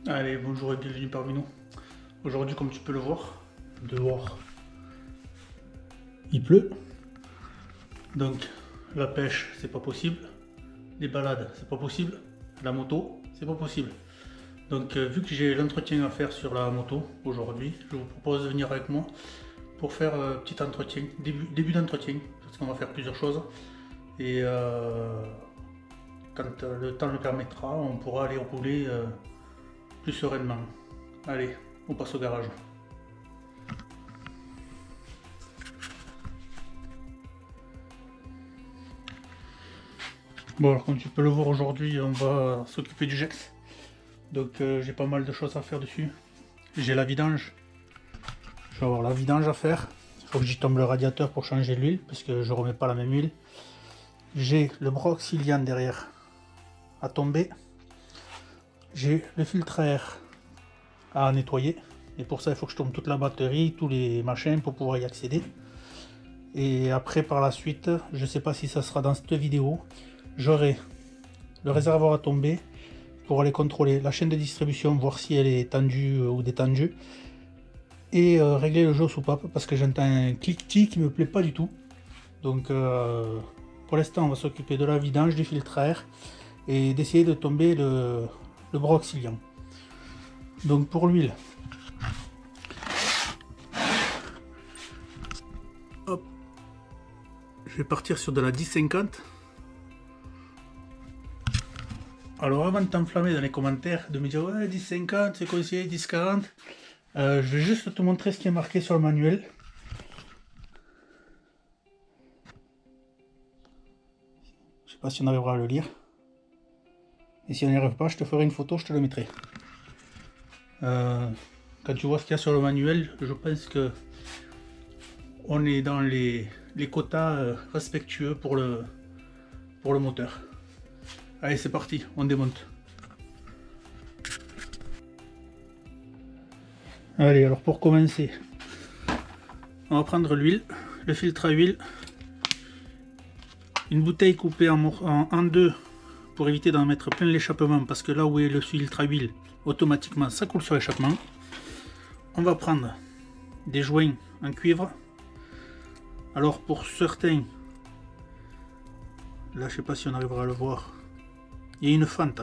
Allez, bonjour et bienvenue parmi nous. Aujourd'hui, comme tu peux le voir, dehors, il pleut. Donc, la pêche, c'est pas possible. Les balades, c'est pas possible. La moto, c'est pas possible. Donc, vu que j'ai l'entretien à faire sur la moto aujourd'hui, je vous propose de venir avec moi pour faire petit entretien, début d'entretien, parce qu'on va faire plusieurs choses. Et quand le temps le permettra, on pourra aller rouler plus sereinement. Allez, on passe au garage. Bon, alors comme tu peux le voir aujourd'hui, on va s'occuper du Gex. Donc j'ai pas mal de choses à faire dessus. J'ai la vidange. Je vais avoir la vidange à faire. Il faut que j'y tombe le radiateur pour changer l'huile, parce que je remets pas la même huile. J'ai le Broxilian derrière à tomber. J'ai le filtre à air à nettoyer. Et pour ça, il faut que je tombe toute la batterie, tous les machins pour pouvoir y accéder. Et après, par la suite, je sais pas si ça sera dans cette vidéo, j'aurai le réservoir à tomber pour aller contrôler la chaîne de distribution, voir si elle est tendue ou détendue, et régler le jeu au soupape parce que j'entends un cliquetis qui me plaît pas du tout. Donc pour l'instant, on va s'occuper de la vidange, du filtre à air et d'essayer de tomber le Broxilian. Donc pour l'huile, hop, je vais partir sur de la 1050. Alors avant de t'enflammer dans les commentaires, de me dire ouais 1050 c'est conseillé, 1040, je vais juste te montrer ce qui est marqué sur le manuel. Je sais pas si on arrivera à le lire. Et si on n'y arrive pas, je te ferai une photo, je te le mettrai. Quand tu vois ce qu'il y a sur le manuel, je pense que on est dans les quotas respectueux pour le moteur. Allez, c'est parti, on démonte. Allez, alors pour commencer, on va prendre l'huile, le filtre à huile, une bouteille coupée en deux pour éviter d'en mettre plein l'échappement, parce que là où est le filtre à huile, automatiquement ça coule sur l'échappement. On va prendre des joints en cuivre. Alors pour certains, là je sais pas si on arrivera à le voir, il y a une fente.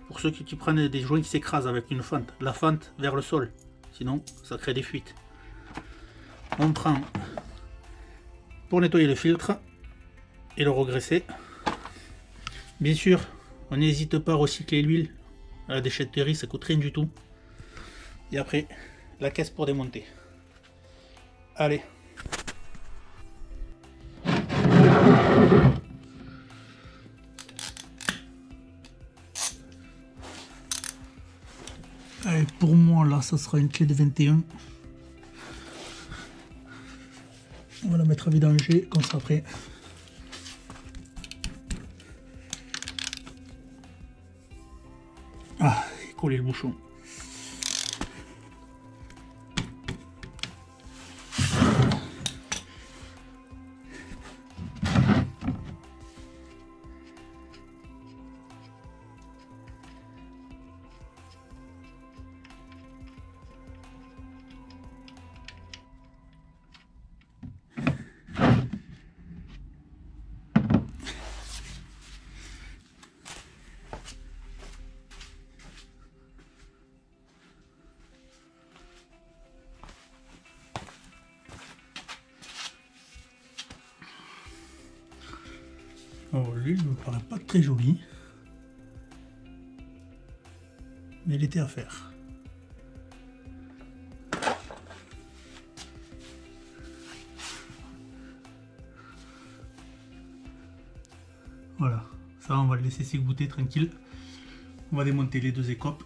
Pour ceux qui prennent des joints qui s'écrasent avec une fente, la fente vers le sol, sinon ça crée des fuites. On prend pour nettoyer le filtre et le regraisser. Bien sûr, on n'hésite pas à recycler l'huile à la déchetterie, ça coûte rien du tout. Et après, la caisse pour démonter. Allez. Allez, pour moi là, ça sera une clé de 21. On va la mettre à vidanger, comme ça après. Ah, coller le bouchon. Alors l'huile ne me paraît pas très jolie, mais elle était à faire. Voilà, ça on va le laisser s'égoutter tranquille. On va démonter les deux écopes.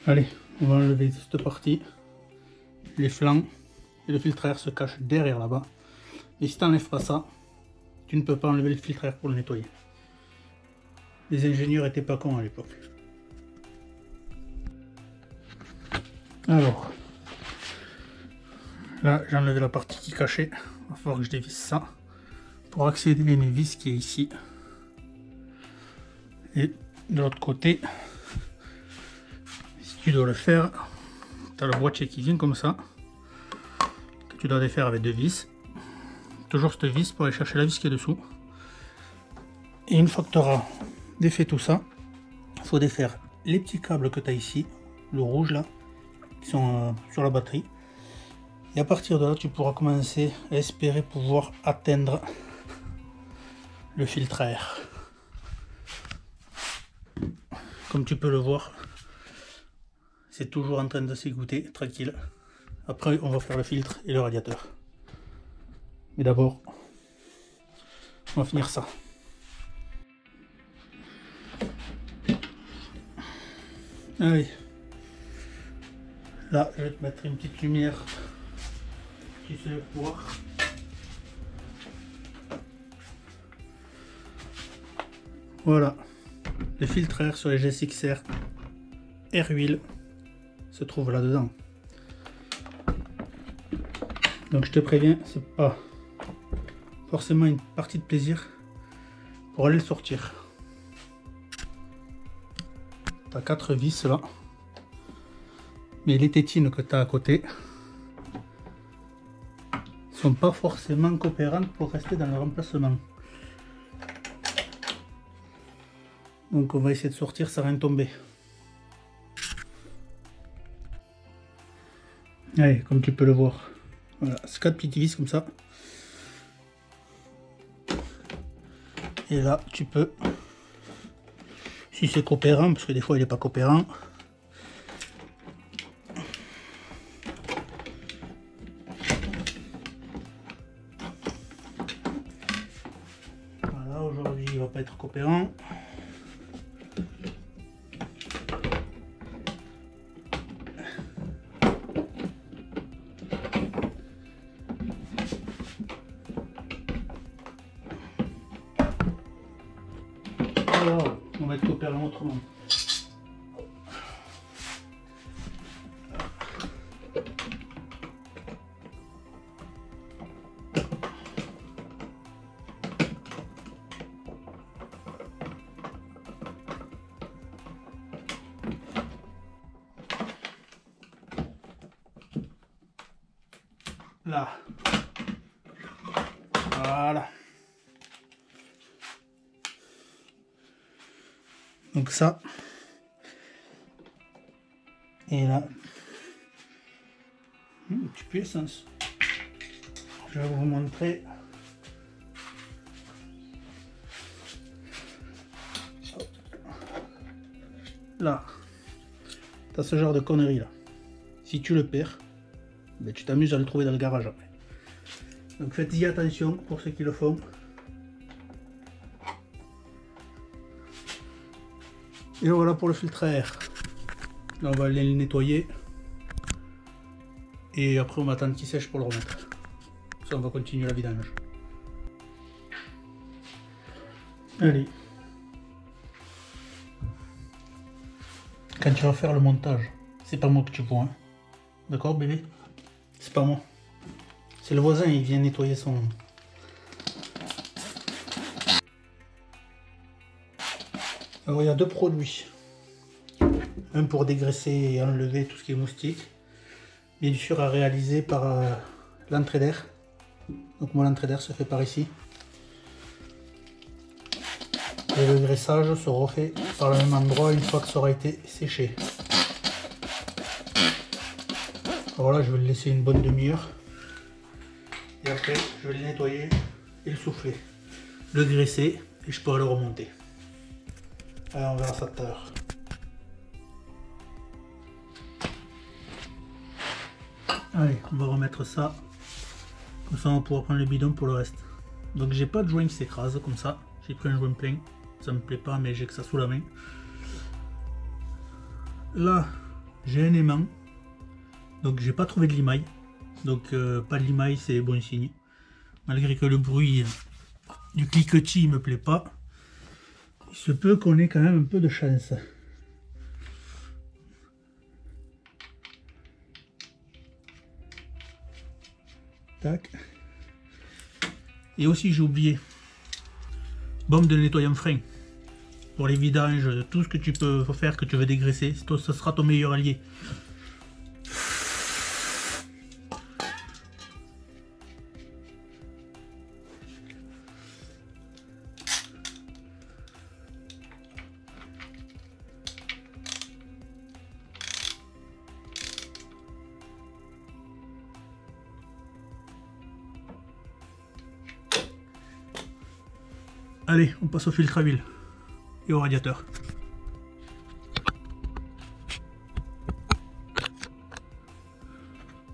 Allez, on va enlever cette partie, les flancs, et le filtre à air se cache derrière là-bas. Et si tu n'enlèves pas ça, tu ne peux pas enlever le filtre à air pour le nettoyer. Les ingénieurs étaient pas cons à l'époque. Alors, là j'ai enlevé la partie qui cachait, il va falloir que je dévisse ça pour accéder à une vis qui est ici. Et de l'autre côté, si tu dois le faire, tu as le boîtier qui vient comme ça, que tu dois défaire avec deux vis. Toujours cette vis pour aller chercher la vis qui est dessous. Et une fois que tu auras défait tout ça, il faut défaire les petits câbles que tu as ici, le rouge là, qui sont sur la batterie. Et à partir de là, tu pourras commencer à espérer pouvoir atteindre le filtre à air. Comme tu peux le voir, c'est toujours en train de s'égoutter, tranquille. Après, on va faire le filtre et le radiateur. Mais d'abord, on va finir ça. Allez. Là, je vais te mettre une petite lumière. Tu sais voir. Voilà. Le filtre air sur les GSX-R R8 se trouve là-dedans. Donc je te préviens, c'est pas forcément une partie de plaisir pour aller le sortir. Tu as 4 vis là. Mais les tétines que tu as à côté sont pas forcément coopérantes pour rester dans le remplacement. Donc on va essayer de sortir sans rien tomber. Allez, comme tu peux le voir. Voilà, c'est 4 petites vis comme ça. Et là, tu peux, si c'est coopérant, parce que des fois il n'est pas coopérant, voilà, aujourd'hui il va pas être coopérant. Alors, on va être coopérant autrement. Là. Voilà. Donc ça. Et là. Un petit peu essence. Je vais vous montrer. Là. Tu as ce genre de conneries là. Si tu le perds, ben, tu t'amuses à le trouver dans le garage après. Donc faites-y attention pour ceux qui le font. Et voilà pour le filtre à air. Là, on va aller le nettoyer. Et après on va attendre qu'il sèche pour le remettre. Ça, on va continuer la vidange. Allez. Quand tu vas faire le montage, c'est pas moi que tu vois. Hein. D'accord bébé? C'est pas moi. C'est le voisin, il vient nettoyer son... Alors il y a deux produits. Un pour dégraisser et enlever tout ce qui est moustique. Bien sûr à réaliser par l'entrée d'air. Donc moi l'entrée d'air se fait par ici. Et le graissage se refait par le même endroit une fois que ça aura été séché. Alors là je vais le laisser une bonne demi-heure. Et après je vais le nettoyer et le souffler. Le graisser et je pourrai le remonter. Allez, on verra ça tout à l'heure. Allez, on va remettre ça. Comme ça on va pouvoir prendre le bidon pour le reste. Donc j'ai pas de joint qui s'écrase comme ça. J'ai pris un joint plein. Ça me plaît pas mais j'ai que ça sous la main. Là, j'ai un aimant, donc j'ai pas trouvé de limaille, donc pas de limaille, c'est bon signe, malgré que le bruit du cliquetis me plaît pas, il se peut qu'on ait quand même un peu de chance. Tac. Et aussi j'ai oublié, bombe de nettoyant frein. Pour les vidanges, tout ce que tu peux faire, que tu veux dégraisser, ce sera ton meilleur allié. Allez, on passe au filtre à huile et au radiateur.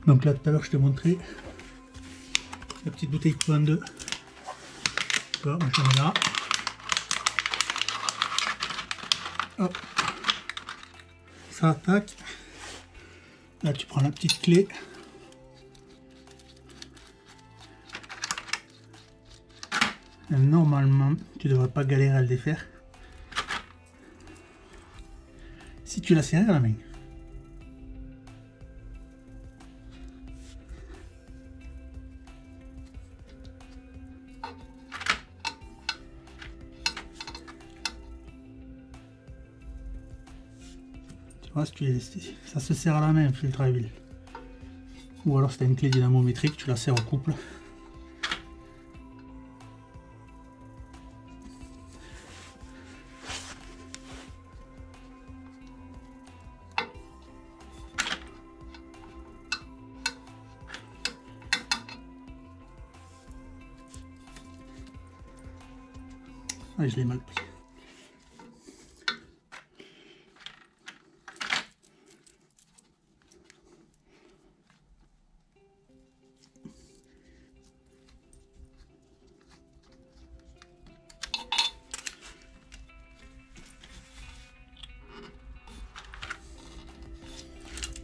Donc là, tout à l'heure, je t'ai montré la petite bouteille coupée en deux. Voilà, je mets là. Hop. Ça attaque. Là, tu prends la petite clé. Et normalement, tu ne devrais pas galérer à le défaire. Si tu la serres à la main. Tu vois, ça se serre à la main, un filtre à huile. Ou alors si tu as une clé dynamométrique, tu la serres au couple. Ah, je l'ai mal pris.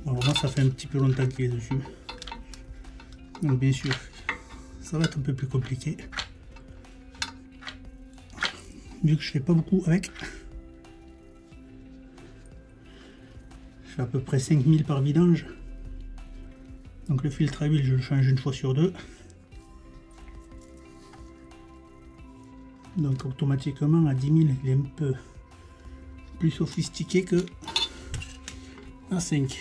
Bon, moi ça fait un petit peu longtemps qu'il est dessus. Donc bien sûr, ça va être un peu plus compliqué. Vu que je fais pas beaucoup avec. Je fais à peu près 5000 par vidange. Donc le filtre à huile, je le change une fois sur deux. Donc automatiquement à 10 000, il est un peu plus sophistiqué que à 5.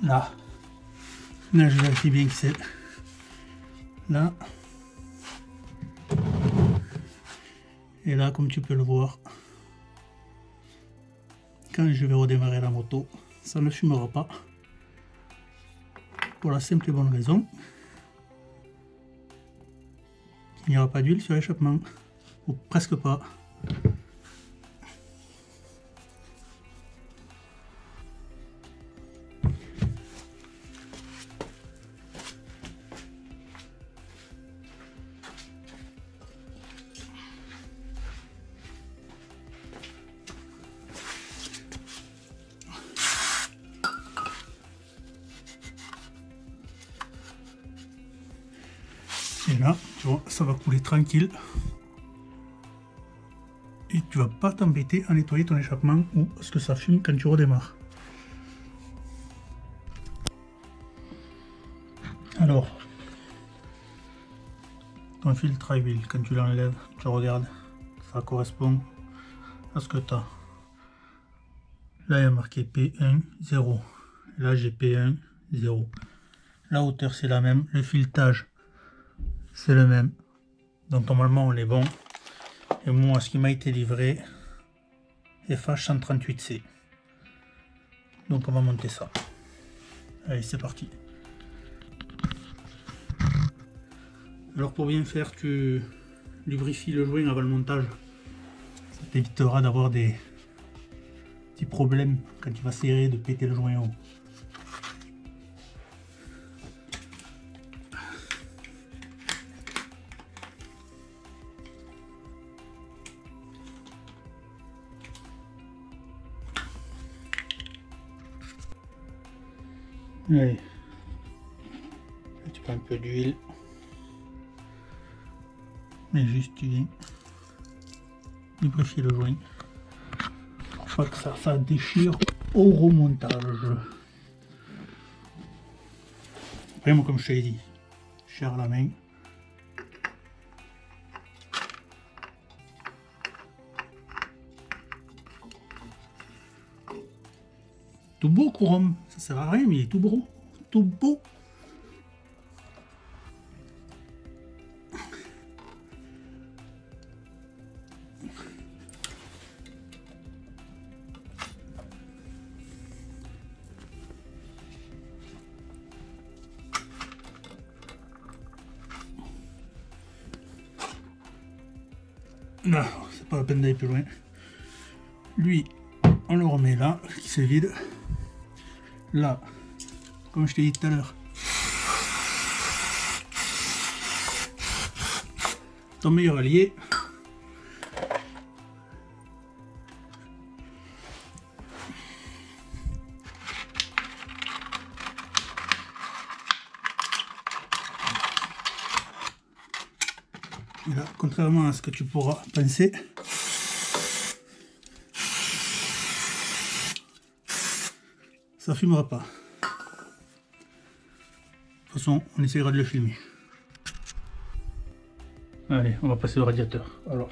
Là, je vérifie bien que c'est là. Et là, comme tu peux le voir, quand je vais redémarrer la moto, ça ne fumera pas. Pour la simple et bonne raison qu'il n'y aura pas d'huile sur l'échappement, ou presque pas. Et là, tu vois, ça va couler tranquille. Et tu vas pas t'embêter à nettoyer ton échappement ou parce que ça fume quand tu redémarres. Alors, ton filtre à huile, quand tu l'enlèves, tu regardes, ça correspond à ce que tu as. Là, il y a marqué P1, 0. Là, j'ai P1, 0. La hauteur, c'est la même. Le filetage, c'est le même. Donc, normalement, on est bon. Et moi, ce qui m'a été livré, FH138C. Donc, on va monter ça. Allez, c'est parti. Alors, pour bien faire, tu lubrifies le joint avant le montage. Ça t'évitera d'avoir des petits problèmes quand tu vas serrer, de péter le joint en haut. Allez, tu prends un peu d'huile, et juste tu viens lubrifier le joint. Pour pas que ça déchire au remontage. Après, moi, comme je t'ai dit, je serre la main. Tout beau, Couronne, ça sert à rien, mais il est tout beau. Tout beau. Non, c'est pas la peine d'aller plus loin. Lui, on le remet là, qui se vide. Là, comme je t'ai dit tout à l'heure, ton meilleur allié. Et là, contrairement à ce que tu pourras penser, ça fumera pas. De toute façon, on essaiera de le filmer. Allez, on va passer au radiateur. Alors,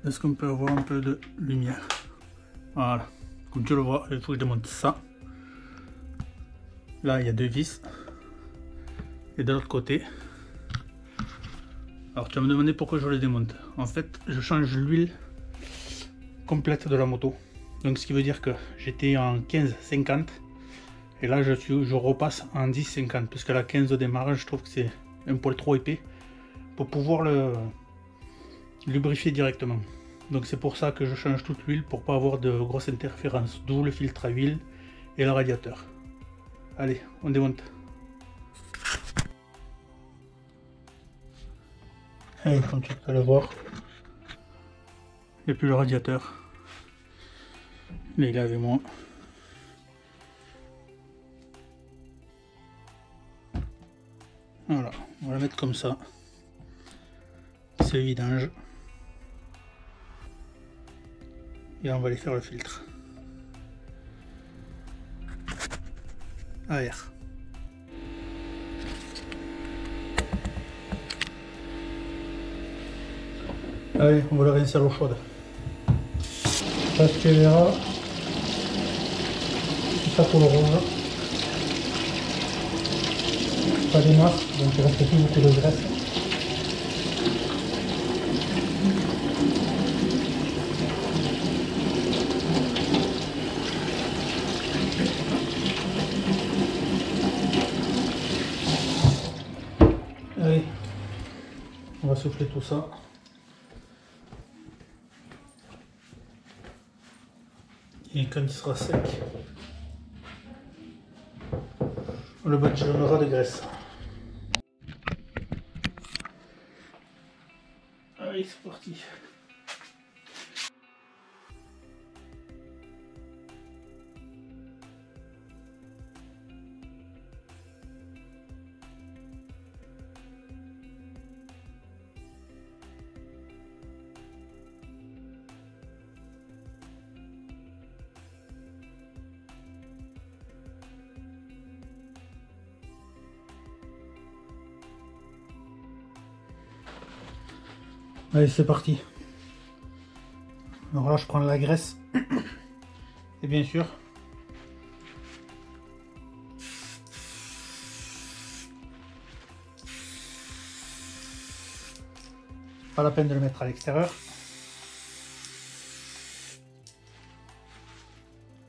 est-ce qu'on peut avoir un peu de lumière? Voilà, comme tu le vois, il faut que je démonte ça. Là, il y a deux vis. Et de l'autre côté, alors tu vas me demander pourquoi je les démonte. En fait, je change l'huile complète de la moto. Donc ce qui veut dire que j'étais en 15-50 et là je repasse en 10-50 parce que la 15 au démarrage, je trouve que c'est un poil trop épais pour pouvoir le lubrifier directement. Donc c'est pour ça que je change toute l'huile pour pas avoir de grosses interférences, d'où le filtre à huile et le radiateur. Allez, on démonte. Et comme tu peux le voir, il n'y a plus le radiateur. Là, il est avec moi. Voilà, on va la mettre comme ça. C'est le vidange. Et on va aller faire le filtre à air. Allez, on va le rincer à l'eau chaude. Ça, tu verras. C'est ça pour le rouge. Pas des masses, donc il reste plus beaucoup de graisse. Allez, on va souffler tout ça. Et quand il sera sec, on le badigeonnera de graisse. Allez, c'est parti. Allez, c'est parti. Alors là, je prends la graisse. Et bien sûr, pas la peine de le mettre à l'extérieur.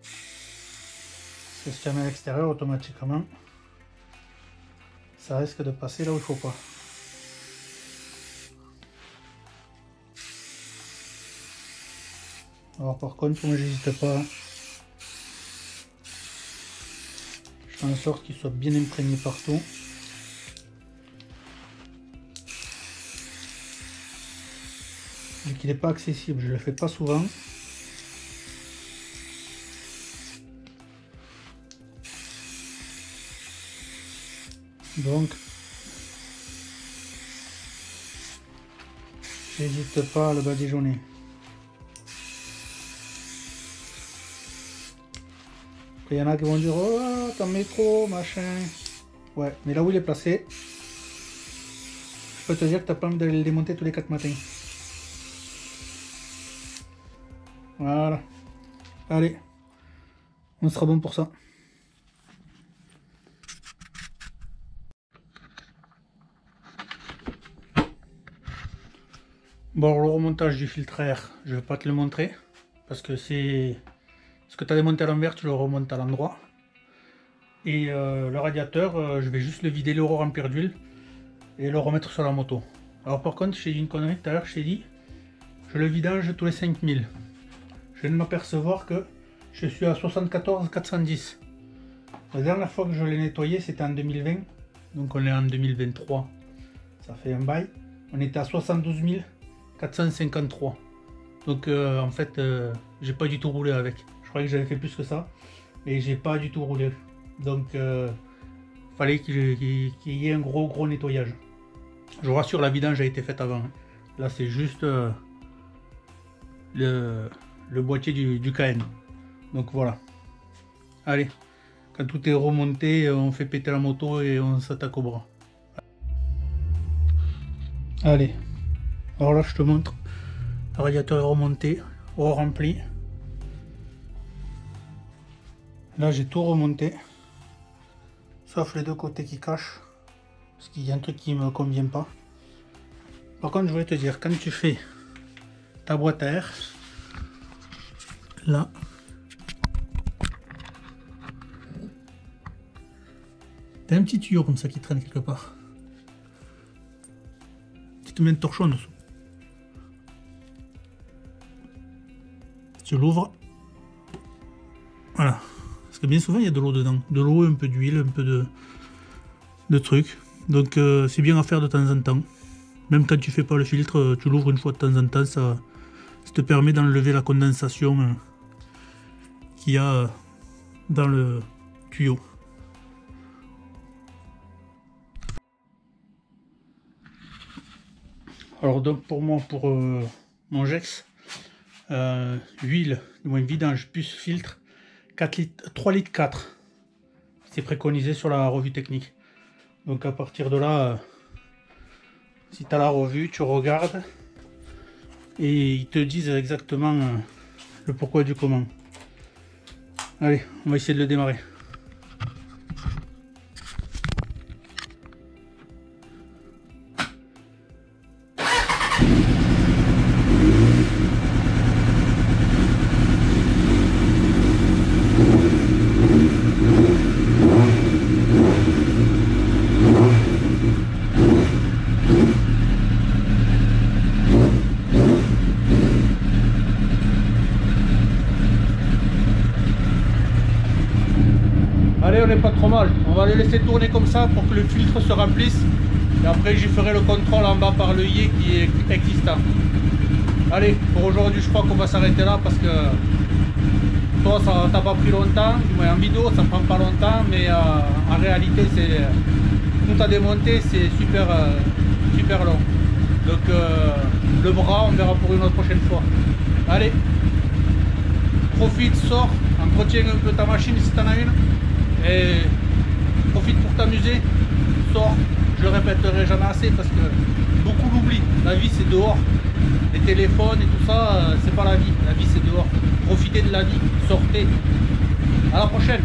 Parce que si tu la mets à l'extérieur, automatiquement, ça risque de passer là où il faut pas. Alors par contre, moi j'hésite pas. Je fais en sorte qu'il soit bien imprégné partout. Vu qu'il n'est pas accessible, je le fais pas souvent. Donc j'hésite pas à le badigeonner. Après il y en a qui vont dire oh t'en mets trop machin. Ouais, mais là où il est placé, je peux te dire que t'as pas envie d'aller le démonter tous les 4 matins. Voilà. Allez, on sera bon pour ça. Bon, le remontage du filtre à air, je vais pas te le montrer parce que c'est ce que tu as démonté à l'envers, tu le remontes à l'endroit. Et le radiateur, je vais juste le vider, le remplir d'huile et le remettre sur la moto. Alors par contre, j'ai dit une connerie tout à l'heure, je t'ai dit, je le vidange tous les 5000. Je viens de m'apercevoir que je suis à 74 410. La dernière fois que je l'ai nettoyé, c'était en 2020. Donc on est en 2023. Ça fait un bail. On était à 72 453. Donc en fait, j'ai pas du tout roulé avec. Je croyais que j'avais fait plus que ça. Mais j'ai pas du tout roulé. Donc fallait qu'il y ait un gros nettoyage. Je vous rassure, la vidange a été faite avant. Là c'est juste le boîtier du KN. Donc voilà. Allez, quand tout est remonté, on fait péter la moto et on s'attaque au bras. Allez, alors là je te montre. Le radiateur est remonté, rempli. Là j'ai tout remonté. Sauf les deux côtés qui cachent. Parce qu'il y a un truc qui me convient pas. Par contre je voulais te dire, quand tu fais ta boîte à air, là, t'as un petit tuyau comme ça qui traîne quelque part. Tu te mets un torchon dessous. Tu l'ouvres. Voilà. Parce que bien souvent il y a de l'eau dedans. De l'eau, un peu d'huile, un peu de trucs. Donc c'est bien à faire de temps en temps. Même quand tu fais pas le filtre, tu l'ouvres une fois de temps en temps. Ça te permet d'enlever la condensation qu'il y a dans le tuyau. Alors donc pour moi, pour mon Gex, huile, du moins vidange plus filtre, 3 litres 4. C'est préconisé sur la revue technique. Donc à partir de là, si tu as la revue, tu regardes et ils te disent exactement le pourquoi du comment. Allez, on va essayer de le démarrer. Allez, on n'est pas trop mal. On va les laisser tourner comme ça pour que le filtre se remplisse. Et après, j'y ferai le contrôle en bas par le yé qui est existant. Allez, pour aujourd'hui, je crois qu'on va s'arrêter là parce que toi, ça t'a pas pris longtemps. Du moins en vidéo, ça prend pas longtemps. Mais en réalité, c'est tout à démonter, c'est super long. Donc, le bras, on verra pour une autre prochaine fois. Allez, profite, sors, entretiens un peu ta machine si tu en as une. Et profite pour t'amuser, sors, je le répéterai jamais assez parce que beaucoup l'oublient. La vie c'est dehors, les téléphones et tout ça, c'est pas la vie c'est dehors. Profitez de la vie, sortez. À la prochaine.